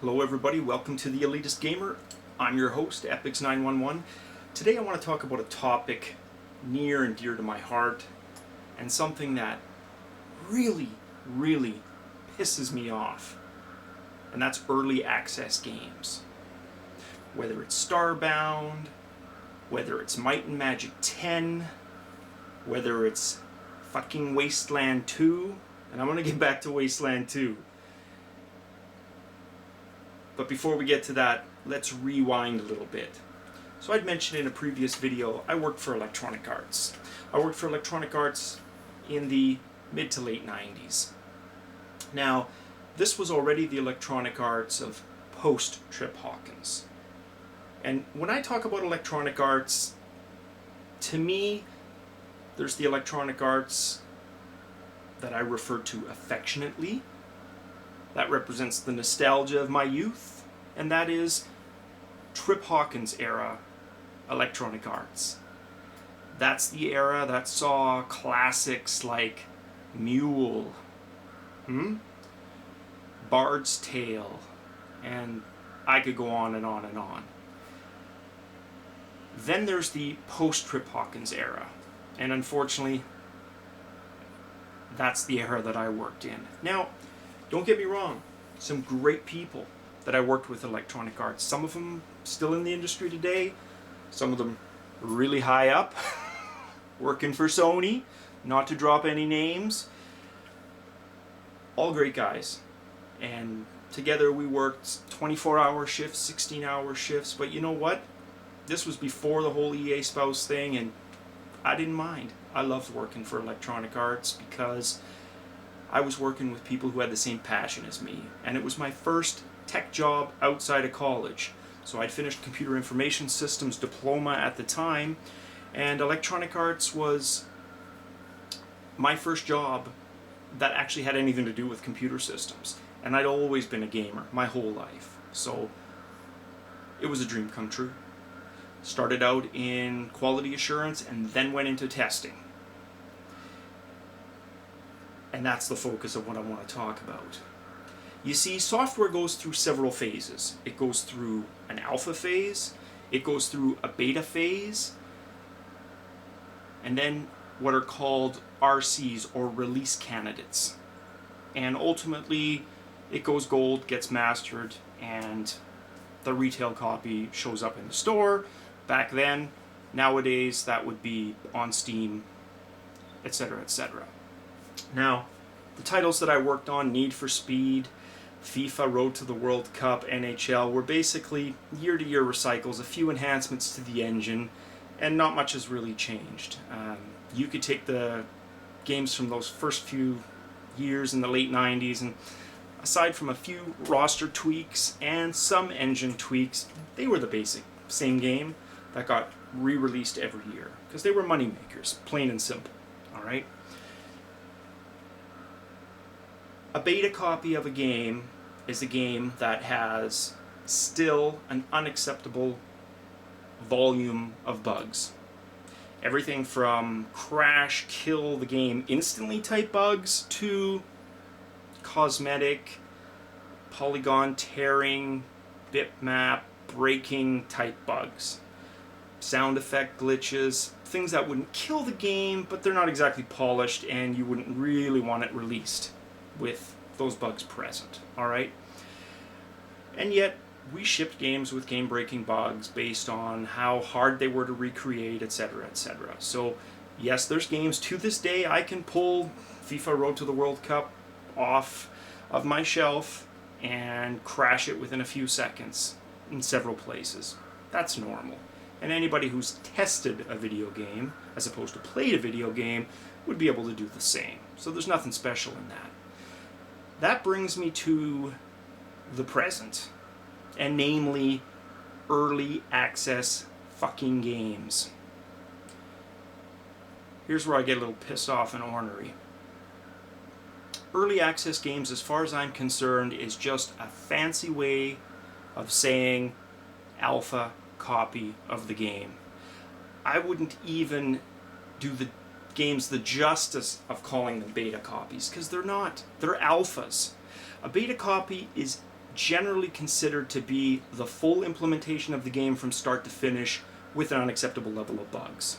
Hello everybody, welcome to the Elitist Gamer. I'm your host, Epix911. Today I want to talk about a topic near and dear to my heart and something that really pisses me off. And that's early access games. Whether it's Starbound, whether it's Might and Magic 10, whether it's fucking Wasteland 2, and I'm going to get back to Wasteland 2. But before we get to that, let's rewind a little bit. So I'd mentioned in a previous video, I worked for Electronic Arts. I worked for Electronic Arts in the mid to late 90s. Now, this was already the Electronic Arts of post-Trip Hawkins. And when I talk about Electronic Arts, to me, there's the Electronic Arts that I refer to affectionately. That represents the nostalgia of my youth, and that is Trip Hawkins era Electronic Arts. That's the era that saw classics like Mule, Bard's Tale, and I could go on and on and on. Then there's the post-Trip Hawkins era, and unfortunately, that's the era that I worked in. Now, don't get me wrong, some great people that I worked with Electronic Arts. Some of them still in the industry today, some of them really high up, working for Sony, not to drop any names. All great guys. And together we worked 24-hour shifts, 16-hour shifts, but you know what? This was before the whole EA spouse thing, and I didn't mind. I loved working for Electronic Arts because I was working with people who had the same passion as me, and it was my first tech job outside of college. So I'd finished computer information systems diploma at the time, and Electronic Arts was my first job that actually had anything to do with computer systems. And I'd always been a gamer my whole life, so it was a dream come true. Started out in quality assurance and then went into testing. And that's the focus of what I want to talk about. You see, software goes through several phases. It goes through an alpha phase, it goes through a beta phase, and then what are called RCs, or release candidates. And ultimately, it goes gold, gets mastered, and the retail copy shows up in the store. Back then, nowadays, that would be on Steam, etc., etc. Now, the titles that I worked on, Need for Speed, FIFA, Road to the World Cup, NHL, were basically year-to-year recycles, a few enhancements to the engine, and not much has really changed. You could take the games from those first few years in the late 90s, and aside from a few roster tweaks and some engine tweaks, they were the basic same game that got re-released every year, because they were money makers, plain and simple, alright? A beta copy of a game is a game that has still an unacceptable volume of bugs. Everything from crash, kill the game instantly type bugs to cosmetic, polygon tearing, bitmap breaking type bugs. Sound effect glitches, things that wouldn't kill the game, but they're not exactly polished and you wouldn't really want it released with those bugs present, alright? And yet, we shipped games with game-breaking bugs based on how hard they were to recreate, etc., etc. So, yes, there's games to this day I can pull FIFA Road to the World Cup off of my shelf and crash it within a few seconds in several places. That's normal. And anybody who's tested a video game, as opposed to played a video game, would be able to do the same. So there's nothing special in that. That brings me to the present, and namely, early access fucking games. Here's where I get a little pissed off and ornery. Early access games, as far as I'm concerned, is just a fancy way of saying alpha copy of the game. I wouldn't even do the games the justice of calling them beta copies, because they're not. They're alphas. A beta copy is generally considered to be the full implementation of the game from start to finish with an unacceptable level of bugs.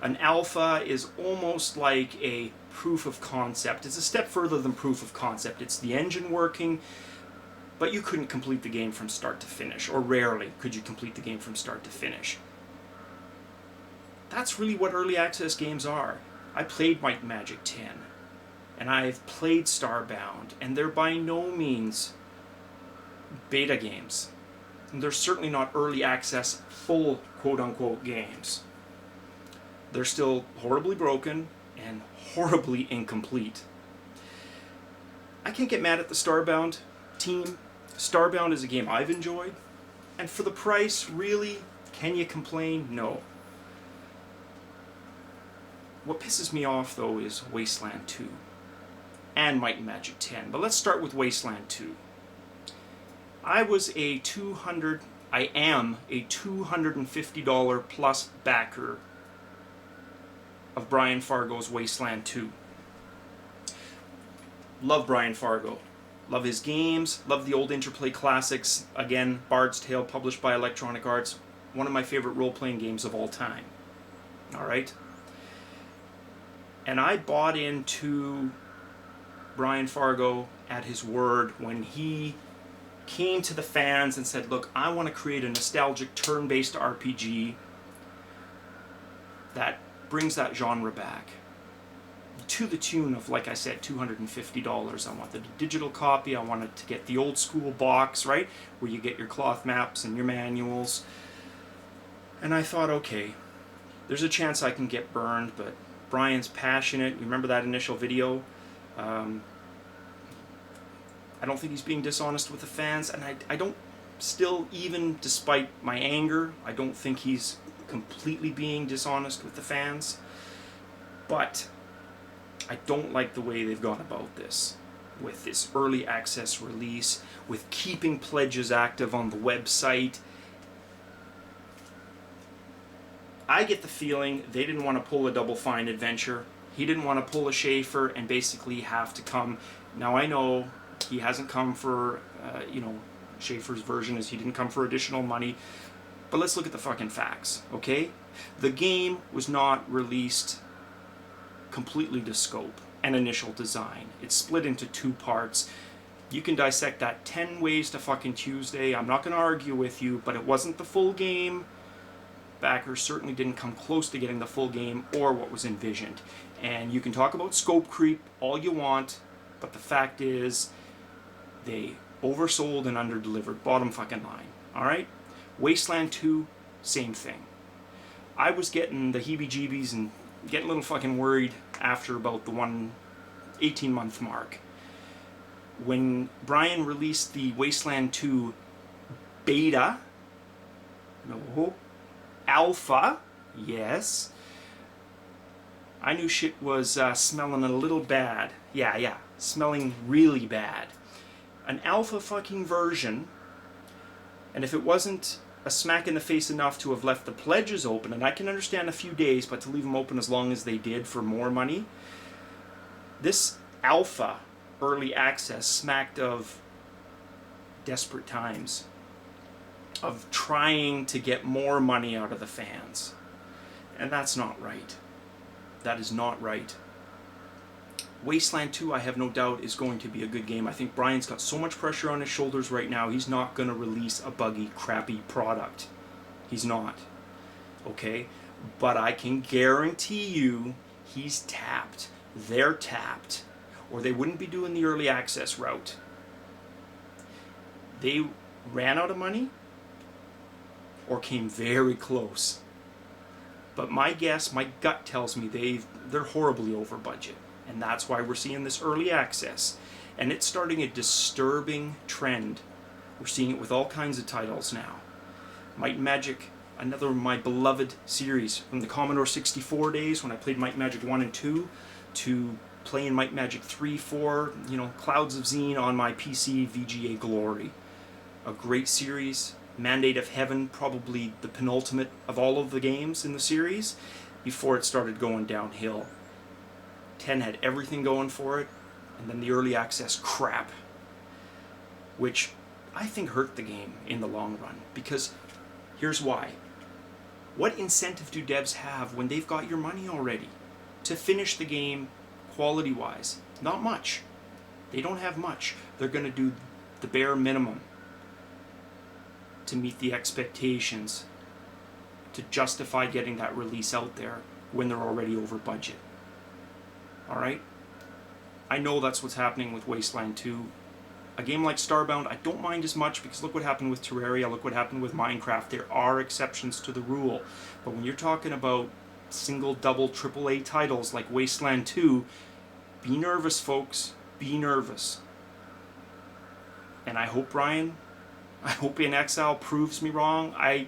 An alpha is almost like a proof of concept. It's a step further than proof of concept. It's the engine working, but you couldn't complete the game from start to finish, or rarely could you complete the game from start to finish. That's really what early access games are. I played Might and Magic 10, and I've played Starbound, and they're by no means beta games. And they're certainly not early access full quote-unquote games. They're still horribly broken and horribly incomplete. I can't get mad at the Starbound team. Starbound is a game I've enjoyed, and for the price, really, can you complain? No. What pisses me off, though, is Wasteland 2 and Might and Magic 10. But let's start with Wasteland 2. I am a $250 plus backer of Brian Fargo's Wasteland 2. Love Brian Fargo. Love his games. Love the old Interplay classics. Again, Bard's Tale, published by Electronic Arts. One of my favorite role-playing games of all time. Alright? And I bought into Brian Fargo at his word when he came to the fans and said, look, I want to create a nostalgic turn-based RPG that brings that genre back to the tune of, like I said, $250. I wanted a digital copy. I wanted to get the old school box, right, where you get your cloth maps and your manuals. And I thought, okay, there's a chance I can get burned, but Brian's passionate. You remember that initial video? I don't think he's being dishonest with the fans, and I don't, still, even despite my anger, I don't think he's completely being dishonest with the fans. But I don't like the way they've gone about this, with this early access release, with keeping pledges active on the website. I get the feeling they didn't want to pull a Double Fine adventure. He didn't want to pull a Schaefer and basically have to come. Now I know he hasn't come for, Schaefer's version is he didn't come for additional money. But let's look at the fucking facts, okay? The game was not released completely to scope and initial design. It's split into 2 parts. You can dissect that 10 ways to fucking Tuesday. I'm not going to argue with you, but it wasn't the full game. Backers certainly didn't come close to getting the full game or what was envisioned. And you can talk about scope creep all you want, but the fact is they oversold and underdelivered. Bottom fucking line. Alright? Wasteland 2, same thing. I was getting the heebie-jeebies and getting a little fucking worried after about the 18-month mark. When Brian released the Wasteland 2 beta, no, alpha, yes, I knew shit was smelling a little bad. Yeah, smelling really bad. An alpha fucking version, and if it wasn't a smack in the face enough to have left the pledges open, and I can understand a few days, but to leave them open as long as they did for more money, this alpha early access smacked of desperate times, of trying to get more money out of the fans. And that's not right. That is not right. Wasteland 2, I have no doubt, is going to be a good game. I think Brian's got so much pressure on his shoulders right now, he's not going to release a buggy, crappy product. He's not. Okay? But I can guarantee you he's tapped. They're tapped. Or they wouldn't be doing the early access route. They ran out of money or came very close. But my guess, my gut tells me they're horribly over budget. And that's why we're seeing this early access. And it's starting a disturbing trend. We're seeing it with all kinds of titles now. Might and Magic, another of my beloved series, from the Commodore 64 days when I played Might and Magic 1 and 2, to playing Might and Magic 3, 4, Clouds of Zine on my PC, VGA Glory. A great series. Mandate of Heaven, probably the penultimate of all of the games in the series, before it started going downhill. 10 had everything going for it, and then the early access crap, which I think hurt the game in the long run. Because here's why. What incentive do devs have when they've got your money already to finish the game quality-wise? Not much. They don't have much. They're going to do the bare minimum to meet the expectations, to justify getting that release out there when they're already over budget. Alright? I know that's what's happening with Wasteland 2. A game like Starbound, I don't mind as much because look what happened with Terraria, look what happened with Minecraft. There are exceptions to the rule. But when you're talking about single, double, triple A titles like Wasteland 2, be nervous, folks. Be nervous. And I hope, Ryan, I hope In Exile proves me wrong. I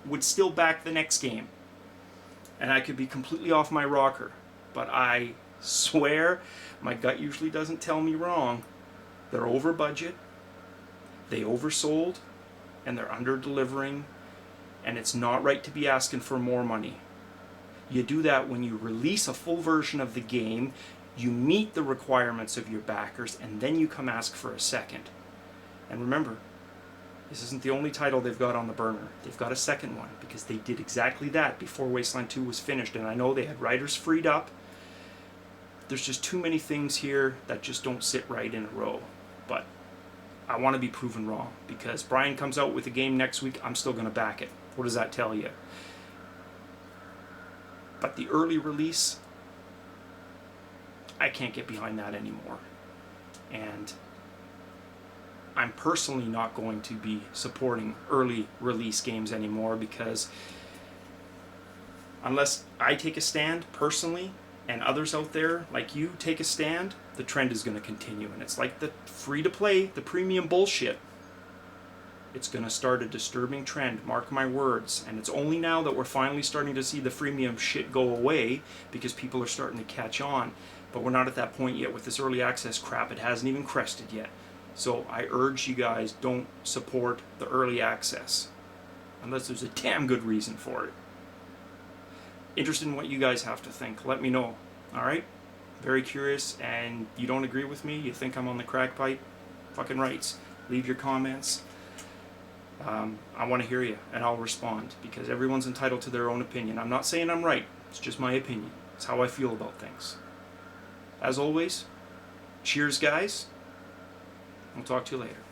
would still back the next game. And I could be completely off my rocker. But I swear, my gut usually doesn't tell me wrong. They're over budget, they oversold, and they're under delivering, and it's not right to be asking for more money. You do that when you release a full version of the game, you meet the requirements of your backers, and then you come ask for a second. And remember, this isn't the only title they've got on the burner. They've got a second one, because they did exactly that before Wasteland 2 was finished, and I know they had writers freed up. There's just too many things here that just don't sit right in a row. But I want to be proven wrong, because Brian comes out with a game next week, I'm still going to back it. What does that tell you? But the early release, I can't get behind that anymore. And I'm personally not going to be supporting early release games anymore, because unless I take a stand personally, and others out there like you take a stand, the trend is going to continue. And it's like the free-to-play, the premium bullshit. It's going to start a disturbing trend, mark my words. And it's only now that we're finally starting to see the freemium shit go away, because people are starting to catch on. But we're not at that point yet with this early access crap. It hasn't even crested yet. So I urge you guys, don't support the early access unless there's a damn good reason for it. Interested in what you guys have to think. Let me know. Alright? Very curious, and you don't agree with me, you think I'm on the crack pipe, fucking rights. Leave your comments. I want to hear you, and I'll respond, because everyone's entitled to their own opinion. I'm not saying I'm right, it's just my opinion. It's how I feel about things. As always, cheers guys. I'll talk to you later.